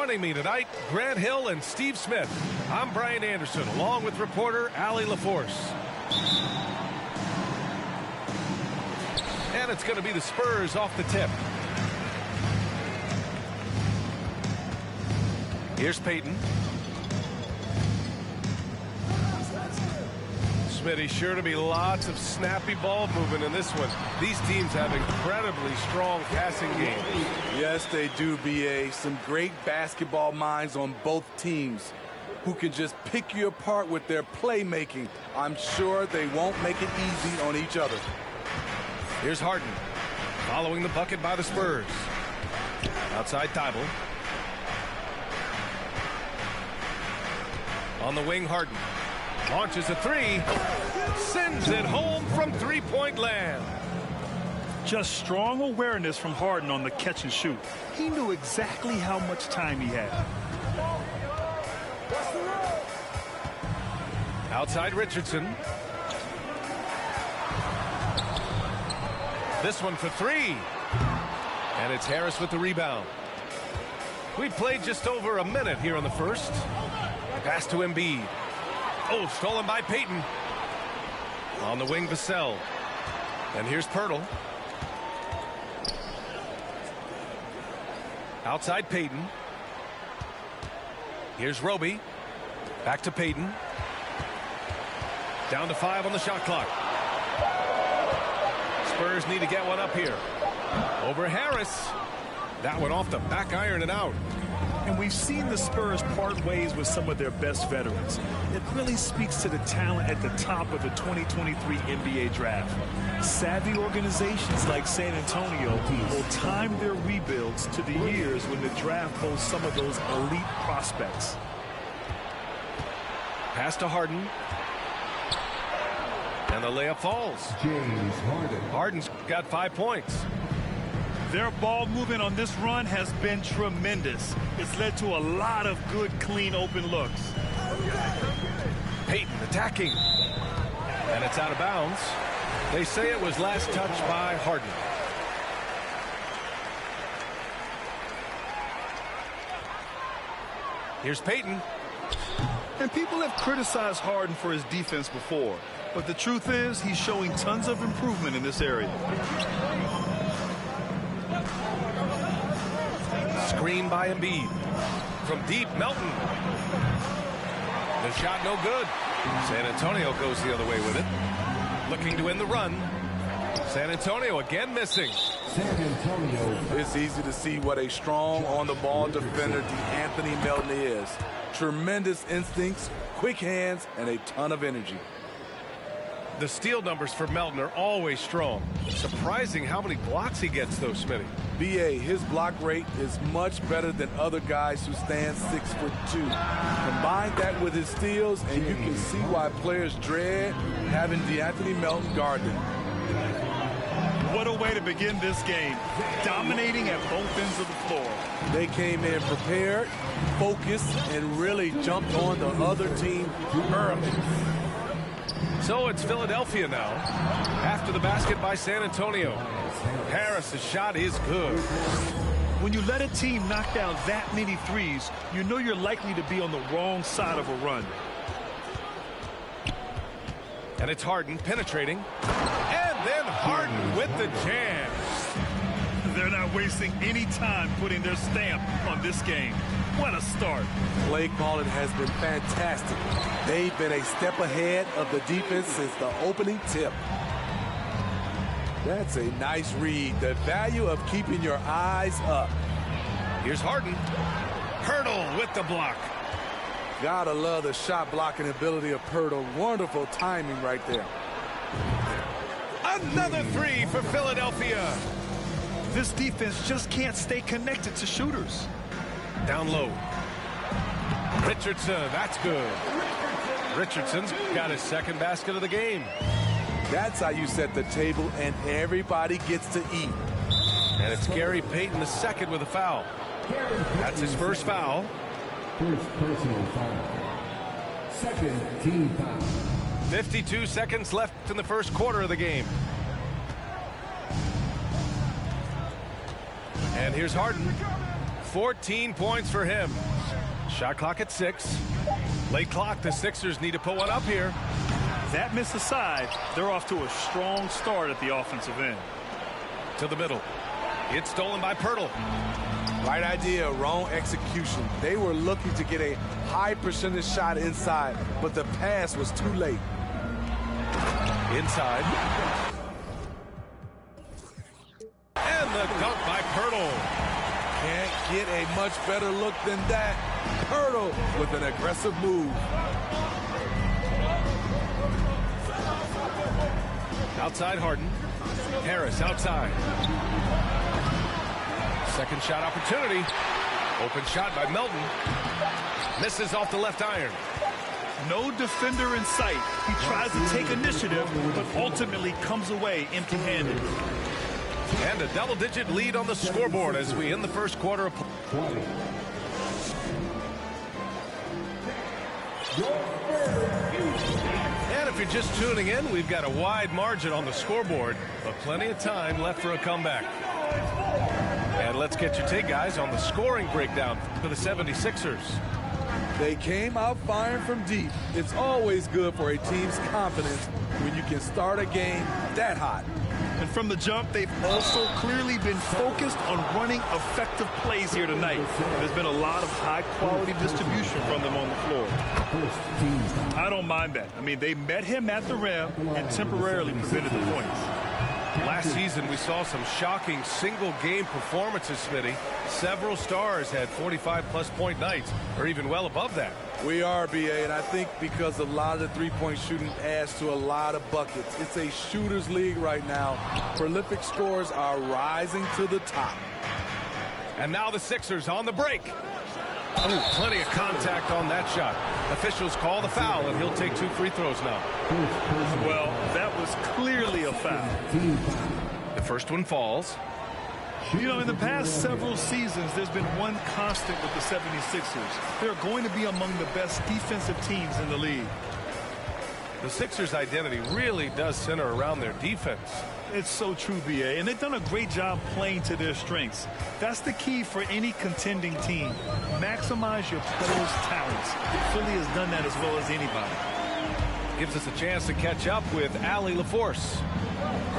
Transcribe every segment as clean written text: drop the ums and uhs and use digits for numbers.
Joining me tonight, Grant Hill and Steve Smith. I'm Brian Anderson, along with reporter Allie LaForce. And it's going to be the Spurs off the tip. Here's Payton. Smitty, sure to be lots of snappy ball movement in this one. These teams have incredibly strong passing games. Yes, they do, B.A. Some great basketball minds on both teams who can just pick you apart with their playmaking. I'm sure they won't make it easy on each other. Here's Harden, following the bucket by the Spurs. Outside Thibault. On the wing, Harden. Launches a three. Sends it home from three-point land. Just strong awareness from Harden on the catch and shoot. He knew exactly how much time he had. Outside Richardson. This one for three. And it's Harris with the rebound. We've played just over a minute here in the first. Pass to Embiid. Oh, stolen by Payton. On the wing, Vassell. And here's Pirtle. Outside Payton. Here's Roby. Back to Payton. Down to 5 on the shot clock. Spurs need to get one up here. Over Harris. That one off the back iron and out. And we've seen the Spurs part ways with some of their best veterans. It really speaks to the talent at the top of the 2023 NBA draft. Savvy organizations like San Antonio will time their rebuilds to the years when the draft boasts some of those elite prospects. Pass to Harden. And the layup falls. James Harden. Harden's got 5 points. Their ball movement on this run has been tremendous. It's led to a lot of good, clean, open looks. Payton attacking. And it's out of bounds. They say it was last touched by Harden. Here's Payton. And people have criticized Harden for his defense before. But the truth is, he's showing tons of improvement in this area. Screen by Embiid. From deep, Melton. The shot no good. San Antonio goes the other way with it. Looking to end the run. San Antonio again missing. San Antonio. It's easy to see what a strong on-the-ball defender Anthony Melton is. Tremendous instincts, quick hands, and a ton of energy. The steal numbers for Melton are always strong. Surprising how many blocks he gets, though, Smitty. B.A., his block rate is much better than other guys who stand 6'2". Combine that with his steals, and you can see why players dread having DeAnthony Melton guard them. What a way to begin this game. Dominating at both ends of the floor. They came in prepared, focused, and really jumped on the other team early. So it's Philadelphia now. After the basket by San Antonio. Harris' shot is good. When you let a team knock down that many threes, you know you're likely to be on the wrong side of a run. And it's Harden penetrating. And then Harden with the jam. They're not wasting any time putting their stamp on this game. What a start. Play calling has been fantastic. They've been a step ahead of the defense since the opening tip. That's a nice read. The value of keeping your eyes up. Here's Harden. Pirtle with the block. Gotta love the shot blocking ability of Pirtle. Wonderful timing right there. Another three for Philadelphia. This defense just can't stay connected to shooters. Down low. Richardson, that's good. Richardson's got his second basket of the game. That's how you set the table, and everybody gets to eat. And it's Gary Payton the second with a foul. That's his first foul. First personal foul. Second team foul. 52 seconds left in the first quarter of the game. And here's Harden. 14 points for him. Shot clock at 6. Late clock, the Sixers need to put one up here. That miss aside, they're off to a strong start at the offensive end. To the middle. It's stolen by Pirtle. Right idea, wrong execution. They were looking to get a high percentage shot inside, but the pass was too late. Inside. And the dunk by Pirtle. Can't get a much better look than that. Pirtle with an aggressive move. Outside Harden. Harris outside. Second shot opportunity. Open shot by Melton. Misses off the left iron. No defender in sight. He tries to take initiative, but ultimately comes away empty-handed. And a double-digit lead on the scoreboard as we end the first quarter of play. And if you're just tuning in, we've got a wide margin on the scoreboard, but plenty of time left for a comeback. And let's get your take, guys, on the scoring breakdown for the 76ers. They came out firing from deep. It's always good for a team's confidence when you can start a game that hot. And from the jump, they've also clearly been focused on running effective plays here tonight. There's been a lot of high-quality distribution from them on the floor. I don't mind that. I mean, they met him at the rim and temporarily prevented the points. Last season, we saw some shocking single-game performances, Smitty. Several stars had 45-plus point nights, or even well above that. We are, B.A., and I think because a lot of the three-point shooting adds to a lot of buckets. It's a shooter's league right now. Prolific scorers are rising to the top. And now the Sixers on the break. Oh, plenty of contact on that shot. Officials call the foul, and he'll take 2 free throws now. Well, that was clearly a foul. The first one falls. You know, in the past several seasons, there's been one constant with the 76ers. They're going to be among the best defensive teams in the league. The Sixers' identity really does center around their defense. It's so true, B.A., and they've done a great job playing to their strengths. That's the key for any contending team. Maximize your players' talents. Philly has done that as well as anybody. Gives us a chance to catch up with Allie LaForce.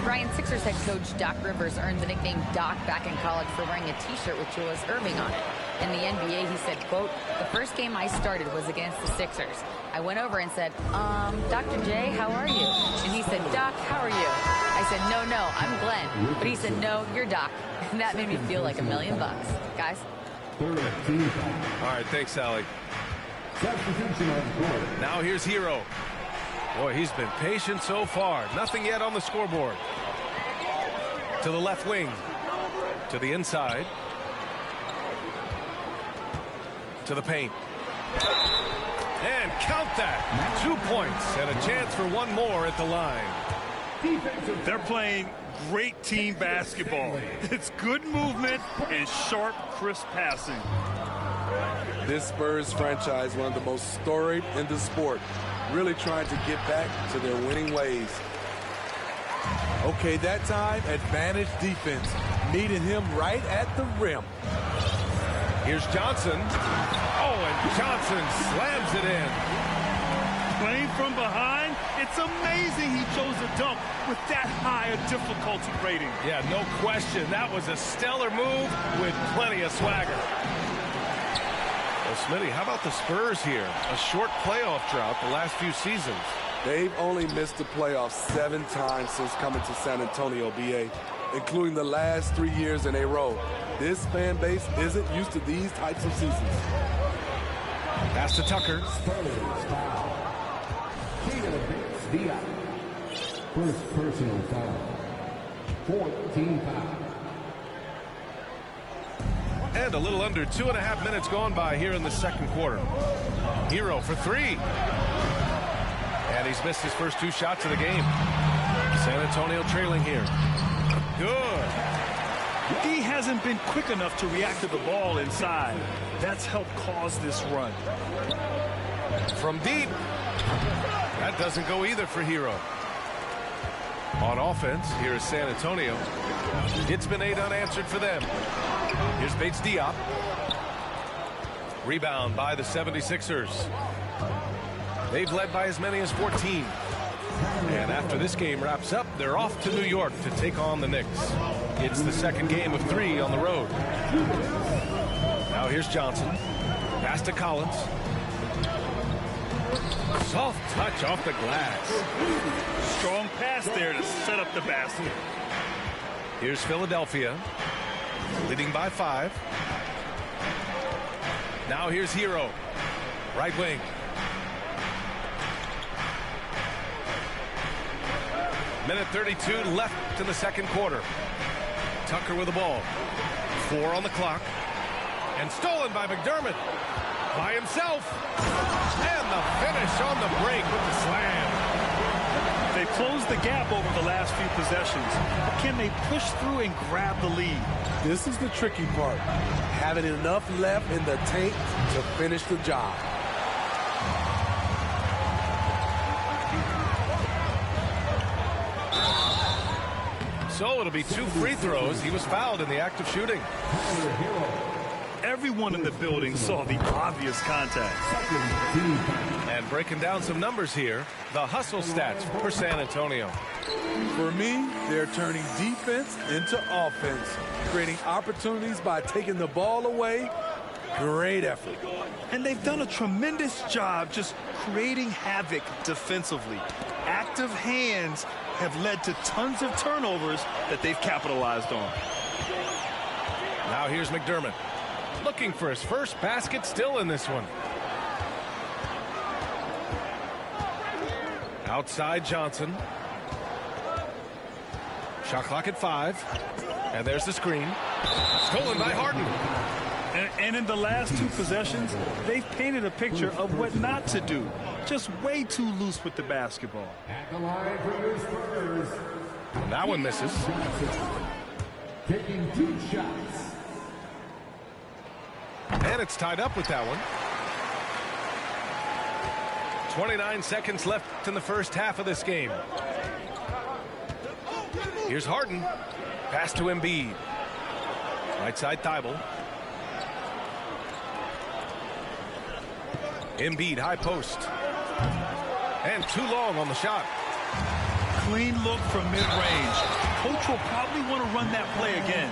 Ryan, Sixers head coach Doc Rivers earned the nickname Doc back in college for wearing a T-shirt with Julius Erving on it. In the NBA, he said, quote, "The first game I started was against the Sixers. I went over and said, Dr. J, how are you?" And he said, "Doc, how are you?" I said, no, I'm Glenn. But he said, "No, you're Doc." And that made me feel like $1 million. Guys? All right, thanks, Allie. Now here's Hero. Boy, he's been patient so far. Nothing yet on the scoreboard. To the left wing. To the inside. To the paint. And count that. 2 points and a chance for one more at the line. They're playing great team basketball. It's good movement and sharp, crisp passing. This Spurs franchise, one of the most storied in the sport, really trying to get back to their winning ways. Okay, that time, advantage defense, meeting him right at the rim. Here's Johnson. Oh, and Johnson slams it in. Playing from behind, it's amazing he chose a dunk with that high a difficulty rating. Yeah, no question. That was a stellar move with plenty of swagger. Well, Smitty, how about the Spurs here? A short playoff drought the last few seasons. They've only missed the playoffs 7 times since coming to San Antonio, B.A., including the last 3 years in a row. This fan base isn't used to these types of seasons. Pass to Tucker. First personal foul. 14 foul. And a little under 2.5 minutes gone by here in the second quarter. Hero for 3. And he's missed his first 2 shots of the game. San Antonio trailing here. Good. He hasn't been quick enough to react to the ball inside. That's helped cause this run. From deep. That doesn't go either for Hero. On offense, here is San Antonio. It's been 8 unanswered for them. Here's Bates Diop. Rebound by the 76ers. They've led by as many as 14. And after this game wraps up, they're off to New York to take on the Knicks. It's the second game of 3 on the road. Now here's Johnson. Pass to Collins. Soft touch off the glass. Strong pass there to set up the basket. Here's Philadelphia, leading by 5. Now here's Hero, right wing. Minute 32 left in the second quarter. Tucker with the ball. 4 on the clock. And stolen by McDermott. By himself. And the finish on the break with the slam. They closed the gap over the last few possessions. But can they push through and grab the lead? This is the tricky part. Having enough left in the tank to finish the job. So it'll be 2 free throws. He was fouled in the act of shooting. Everyone in the building saw the obvious contact. And breaking down some numbers here, the hustle stats for San Antonio. For me, they're turning defense into offense, creating opportunities by taking the ball away. Great effort. And they've done a tremendous job just creating havoc defensively. Active hands have led to tons of turnovers that they've capitalized on. Now here's McDermott. Looking for his first basket, still in this one. Outside Johnson. Shot clock at 5. And there's the screen. Stolen by Harden. And in the last 2 possessions, they've painted a picture of what not to do. Just way too loose with the basketball. At the line for your Spurs. That one misses. Taking 2 shots. And it's tied up with that one. 29 seconds left in the first half of this game. Here's Harden. Pass to Embiid. Right side Thibault. Embiid high post. And too long on the shot. Clean look from mid-range. Coach will probably want to run that play again.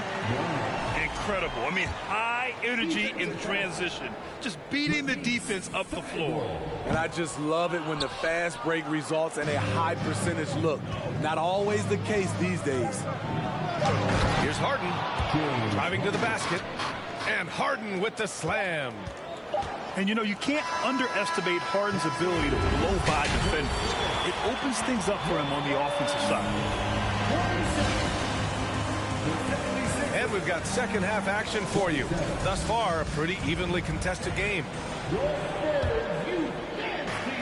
Incredible. I mean, high energy in transition. Just beating the defense up the floor. And I just love it when the fast break results in a high percentage look. Not always the case these days. Here's Harden. Driving to the basket. And Harden with the slam. And, you know, you can't underestimate Harden's ability to blow by defenders. It opens things up for him on the offensive side. And we've got second half action for you. Thus far, a pretty evenly contested game.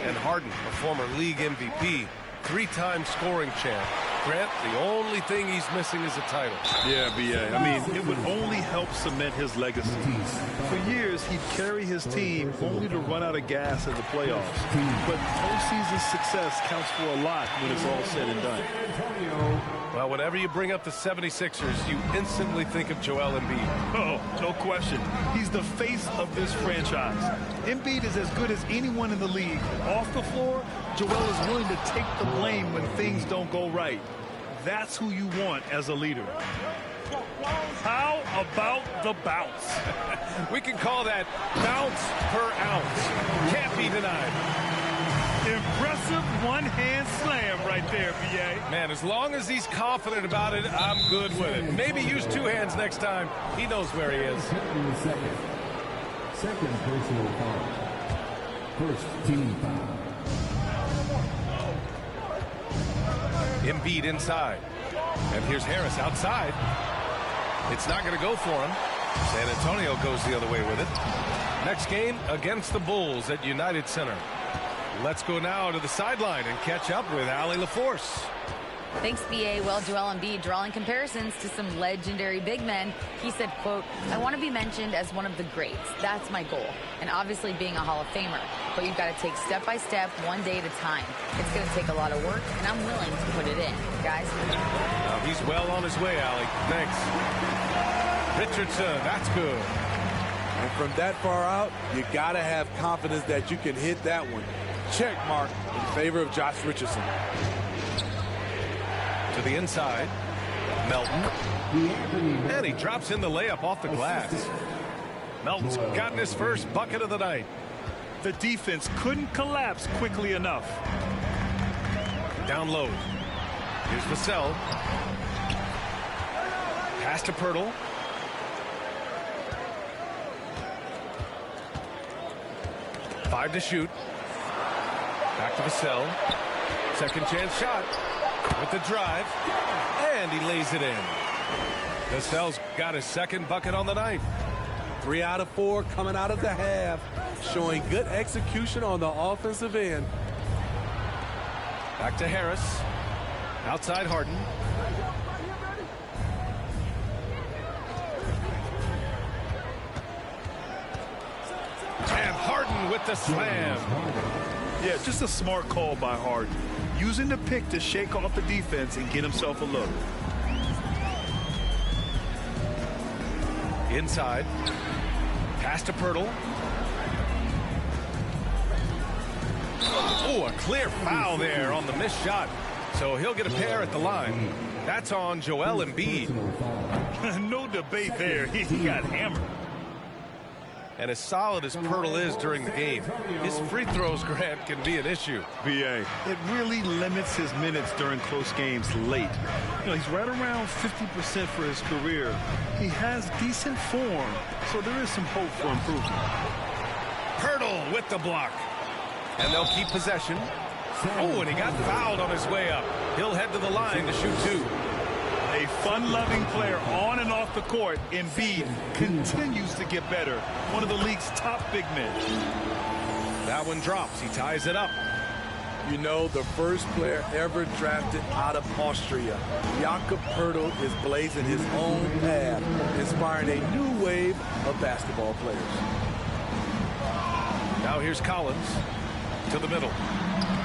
And Harden, a former league MVP, 3-time scoring champ. Grant, the only thing he's missing is a title. Yeah, B.A. I mean, it would only help cement his legacy. For years, he'd carry his team only to run out of gas in the playoffs. But postseason success counts for a lot when it's all said and done. Well, whenever you bring up the 76ers, you instantly think of Joel Embiid. Oh, no question. He's the face of this franchise. Embiid is as good as anyone in the league. Off the floor, Joel is willing to take the blame when things don't go right. That's who you want as a leader. How about the bounce? We can call that bounce per ounce. Can't be denied. Impressive one-hand slam right there, B.A. Man, as long as he's confident about it, I'm good with it. Maybe use 2 hands next time. He knows where he is. Second personal foul. First team foul. Embiid inside. And here's Harris outside. It's not going to go for him. San Antonio goes the other way with it. Next game against the Bulls at United Center. Let's go now to the sideline and catch up with Allie LaForce. Thanks, BA. Well, Joel Embiid drawing comparisons to some legendary big men. He said, quote, I want to be mentioned as one of the greats. That's my goal. And obviously being a Hall of Famer. But you've got to take step by step, one day at a time. It's going to take a lot of work, and I'm willing to put it in. Guys? He's well on his way, Allie. Thanks. Richardson, that's good. And from that far out, you got to have confidence that you can hit that one. Check mark in favor of Josh Richardson. To the inside. Melton. And he drops in the layup off the glass. Melton's gotten his first bucket of the night. The defense couldn't collapse quickly enough. Down low. Here's Vassell. Pass to Pirtle. Five to shoot. Back to Vassell. Second chance shot with the drive. And he lays it in. Vassell's got his second bucket on the night. 3 out of 4 coming out of the half. Showing good execution on the offensive end. Back to Harris. Outside Harden. And Harden with the slam. Yeah, just a smart call by Harden. Using the pick to shake off the defense and get himself a look. Inside. Pass to Pirtle. Oh, a clear foul there on the missed shot. So he'll get a pair at the line. That's on Joel Embiid. No debate there. He got hammered. And as solid as Pirtle is during the game, his free throws, Grant, can be an issue. BA, it really limits his minutes during close games late. You know, he's right around 50% for his career. He has decent form, so there is some hope for improvement. Pirtle with the block. And they'll keep possession. Oh, and he got fouled on his way up. He'll head to the line to shoot two. A fun-loving player on and off the court, Embiid continues to get better. One of the league's top big men. That one drops. He ties it up. You know, the first player ever drafted out of Austria. Jakob Pirtle is blazing his own path, inspiring a new wave of basketball players. Now here's Collins to the middle.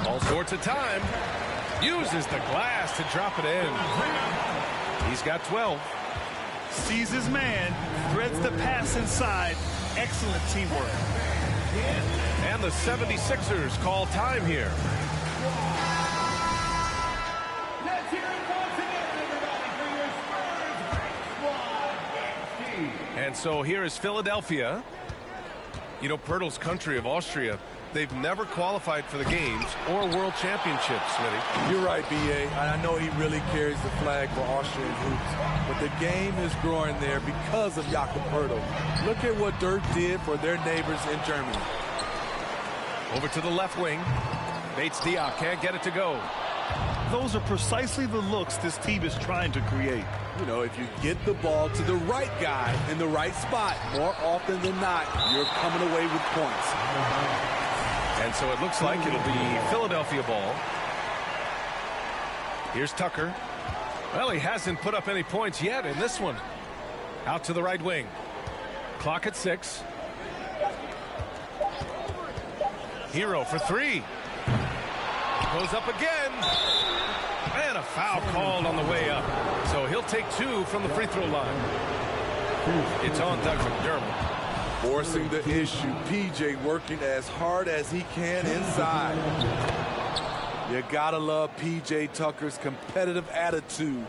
All sorts of time. Uses the glass to drop it in. He's got 12. Sees his man, threads the pass inside. Excellent teamwork. And the 76ers call time here. Let's hear it once again, everybody, for your Spurs squad. And so here is Philadelphia. You know, Pirtle's country of Austria, they've never qualified for the games or world championships, Smitty. You're right, B.A. I know he really carries the flag for Austrian hoops, but the game is growing there because of Jakob Pirtle. Look at what Dirk did for their neighbors in Germany. Over to the left wing. Bates Diop can't get it to go. Those are precisely the looks this team is trying to create. You know, if you get the ball to the right guy in the right spot, more often than not, you're coming away with points. And so it looks like it'll be Philadelphia ball. Here's Tucker. Well, he hasn't put up any points yet in this one. Out to the right wing. Clock at 6. Hero for 3. Goes up again. And a foul called on the way up. So he'll take 2 from the free throw line. It's on Doug McDermott. Forcing the issue. PJ working as hard as he can inside. You gotta love PJ Tucker's competitive attitude.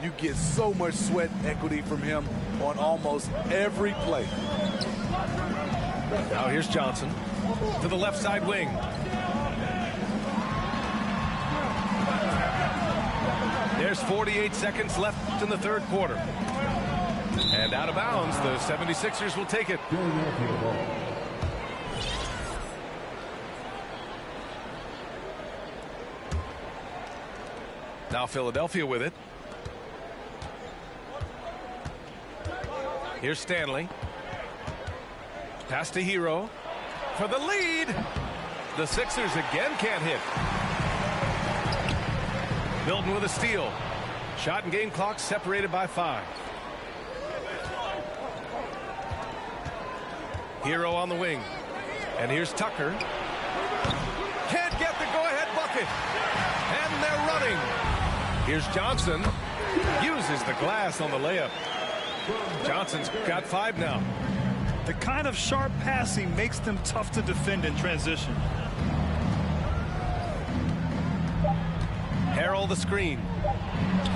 You get so much sweat equity from him on almost every play. Now here's Johnson to the left side wing. There's 48 seconds left in the third quarter. And out of bounds, the 76ers will take it. Now Philadelphia with it. Here's Stanley. Pass to Hero for the lead. The Sixers again can't hit. Milton with a steal. Shot and game clock separated by 5. Hero on the wing. And here's Tucker. Can't get the go-ahead bucket. And they're running. Here's Johnson. Uses the glass on the layup. Johnson's got 5 now. The kind of sharp passing makes them tough to defend in transition. Harrell the screen.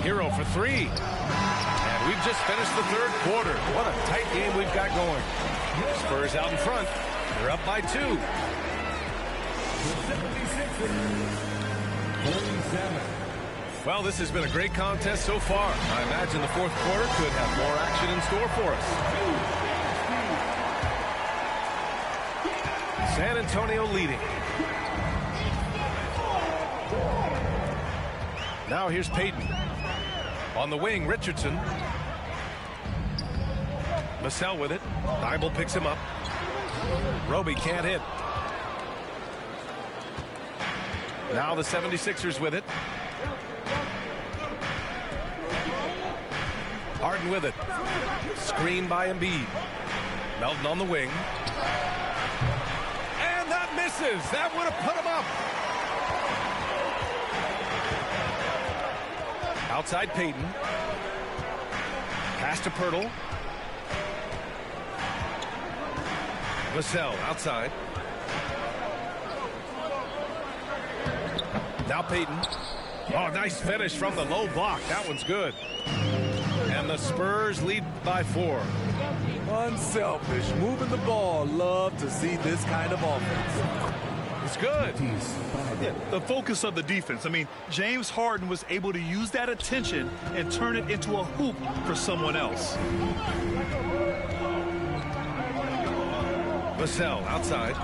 Hero for 3. And we've just finished the 3rd quarter. What a tight game we've got going. Spurs out in front. They're up by 2. 37. Well, this has been a great contest so far. I imagine the 4th quarter could have more action in store for us. San Antonio leading. Now here's Payton. On the wing, Richardson. Vassell with it. Thybulle picks him up. Roby can't hit. Now the 76ers with it. Harden with it. Screen by Embiid. Melton on the wing. And that misses. That would have put him up. Outside Payton. Pass to Pirtle. Vassell outside. Now Payton. Oh, nice finish from the low block. That one's good. And the Spurs lead by 4. Unselfish, moving the ball. Love to see this kind of offense. It's good. Yeah, the focus of the defense. I mean, James Harden was able to use that attention and turn it into a hoop for someone else. Vassell outside.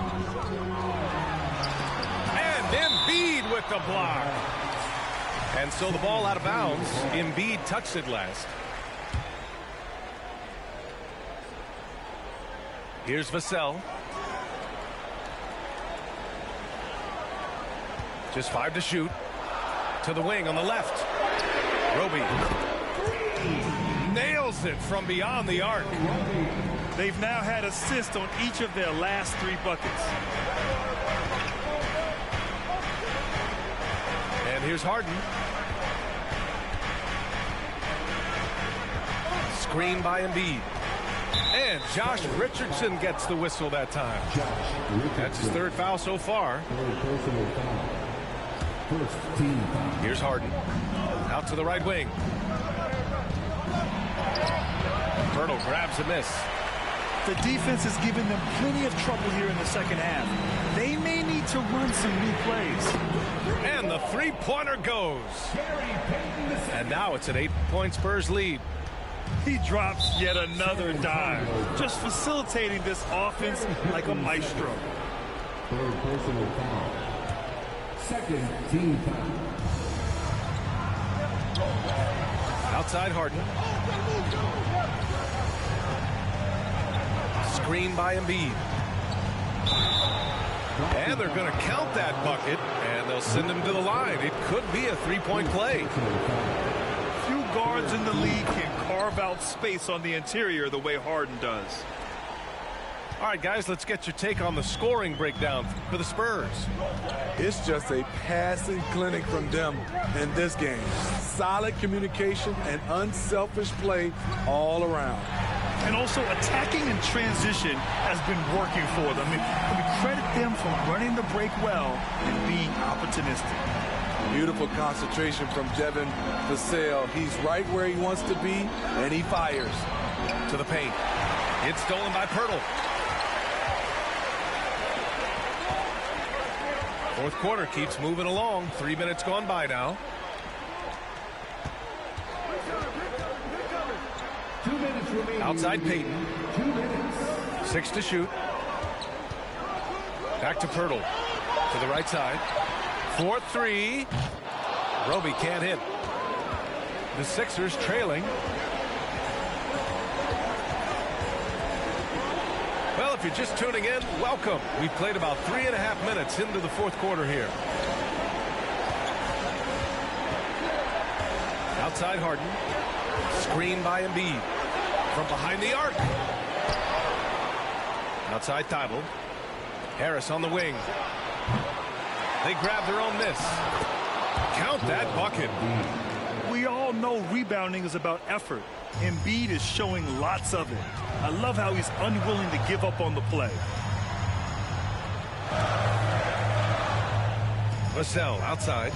And Embiid with the block. And so the ball out of bounds. Embiid touched it last. Here's Vassell. Just 5 to shoot. To the wing on the left. Roby nails it from beyond the arc. They've now had assists on each of their last 3 buckets. And here's Harden. Screen by Embiid. And Josh Richardson gets the whistle that time. That's his 3rd foul so far. Here's Harden. Out to the right wing. Pirtle grabs a miss. The defense has given them plenty of trouble here in the second half. They may need to run some new plays. And the 3-pointer goes. And now it's an 8-point Spurs lead. He drops yet another dime, just facilitating this offense like a maestro. 3rd personal foul. 2nd team foul. Outside Harden. Screen by Embiid. And they're going to count that bucket, and they'll send him to the line. It could be a 3-point play. Few guards in the league can carve out space on the interior the way Harden does. All right, guys, let's get your take on the scoring breakdown for the Spurs. It's just a passing clinic from them in this game. Solid communication and unselfish play all around. And also attacking in transition has been working for them. I mean, we credit them for running the break well and being opportunistic. Beautiful concentration from Devin Vassell. He's right where he wants to be, and he fires. To the paint. It's stolen by Pirtle. 4th quarter keeps moving along. 3 minutes gone by now. 2 minutes remaining. Outside Payton. 2 minutes. 6 to shoot. Back to Pirtle. To the right side. 4-3. Roby can't hit. The Sixers trailing. Well, if you're just tuning in, welcome. We've played about 3.5 minutes into the 4th quarter here. Outside Harden. Screen by Embiid. From behind the arc. Outside Thibault. Harris on the wing. They grab their own miss. Count that bucket. We all know rebounding is about effort. Embiid is showing lots of it. I love how he's unwilling to give up on the play. Vassell outside.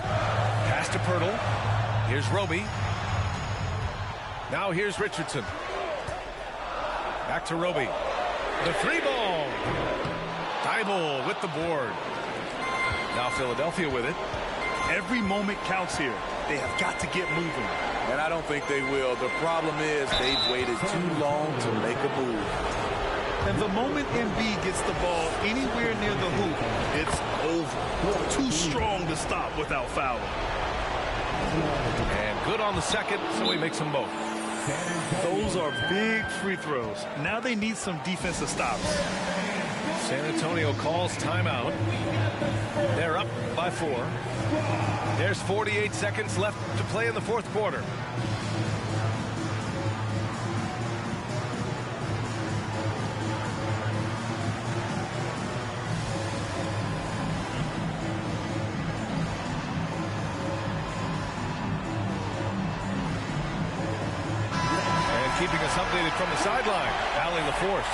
Pass to Pirtle. Here's Roby. Now here's Richardson. Back to Roby. The three ball. Thibault with the board. Now Philadelphia with it. Every moment counts here. They have got to get moving. And I don't think they will. The problem is they've waited too long to make a move. And the moment Embiid gets the ball anywhere near the hoop, it's over. Too strong to stop without fouling. And good on the second, so he makes them both. Those are big free throws. Now they need some defensive stops. San Antonio calls timeout. They're up by 4. There's 48 seconds left to play in the fourth quarter. Keeping us updated from the sideline, Allie LaForce.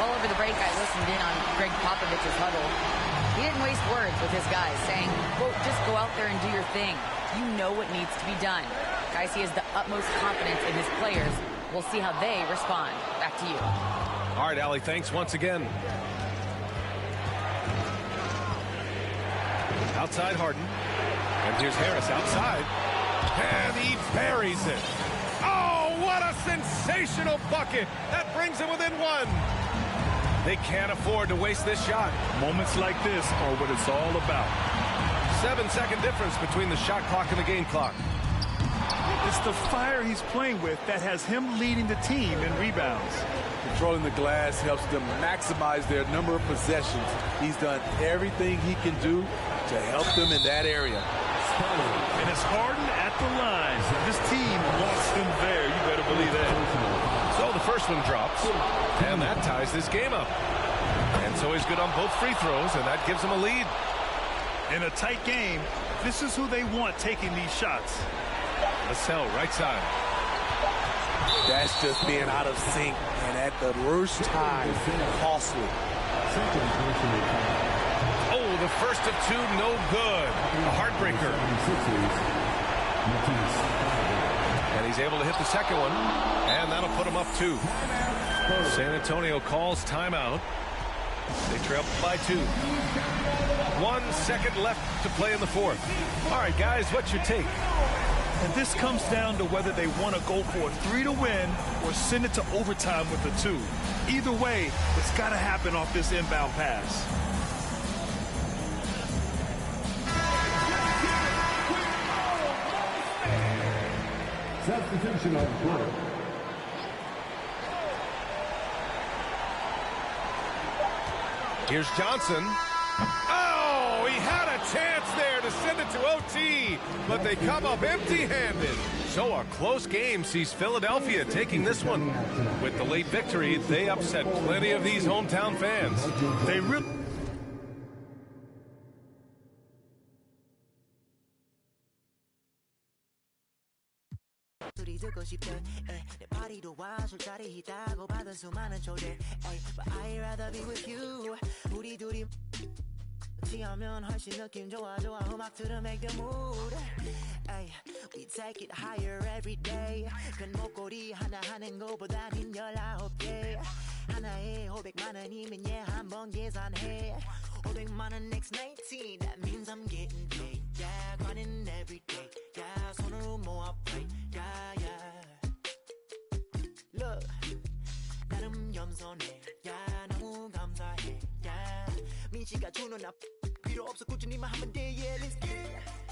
Well, over the break, I listened in on Greg Popovich's huddle. He didn't waste words with his guys, saying, quote, just go out there and do your thing. You know what needs to be done. Guys, he has the utmost confidence in his players. We'll see how they respond. Back to you. All right, Allie, thanks once again. Outside Harden. And here's Harris outside. And he buries it. Oh, what a sensational bucket. That brings him within 1. They can't afford to waste this shot. Moments like this are what it's all about. 7-second difference between the shot clock and the game clock. It's the fire he's playing with that has him leading the team in rebounds. Controlling the glass helps them maximize their number of possessions. He's done everything he can do to help them in that area. And it's Harden at the line. This team wants him there. You better believe that. So the first one drops, and that ties this game up. And so he's good on both free throws, and that gives him a lead. In a tight game, this is who they want taking these shots. Vassell, right side. That's just being out of sync, and at the worst time, costly. Oh, the first of 2, no good. A heartbreaker. And he's able to hit the second one, and that'll put him up 2. San Antonio calls timeout. They trail by 2. 1 second left to play in the fourth. All right, guys, what's your take? And this comes down to whether they want to go for a 3 to win or send it to overtime with a 2. Either way, it's got to happen off this inbound pass. Substitution on the court. Here's Johnson. Oh, he had a chance there to send it to OT, but they come up empty-handed. So a close game sees Philadelphia taking this one. With the late victory, they upset plenty of these hometown fans. They really... 듣고 싶대 내 파리도 와 술자리 있다고 받은 수많은 초대 But I'd rather be with you 우리 둘이 지하면 훨씬 느낌 좋아 음악 들으 make the mood We take it higher every day 큰 목걸이 하나 하는 거보단 흰 19개 하나에 500만 원이면 한번 계산해 500만 원 next 19 That means I'm getting paid Yeah grinding every day Yeah 손으로 모아 play Yeah yeah Look 나름 겸손해 Yeah 너무 감사해 Yeah 민씨가 주는 나 필요 없어 꾸준히만 하면 돼 Yeah let's get it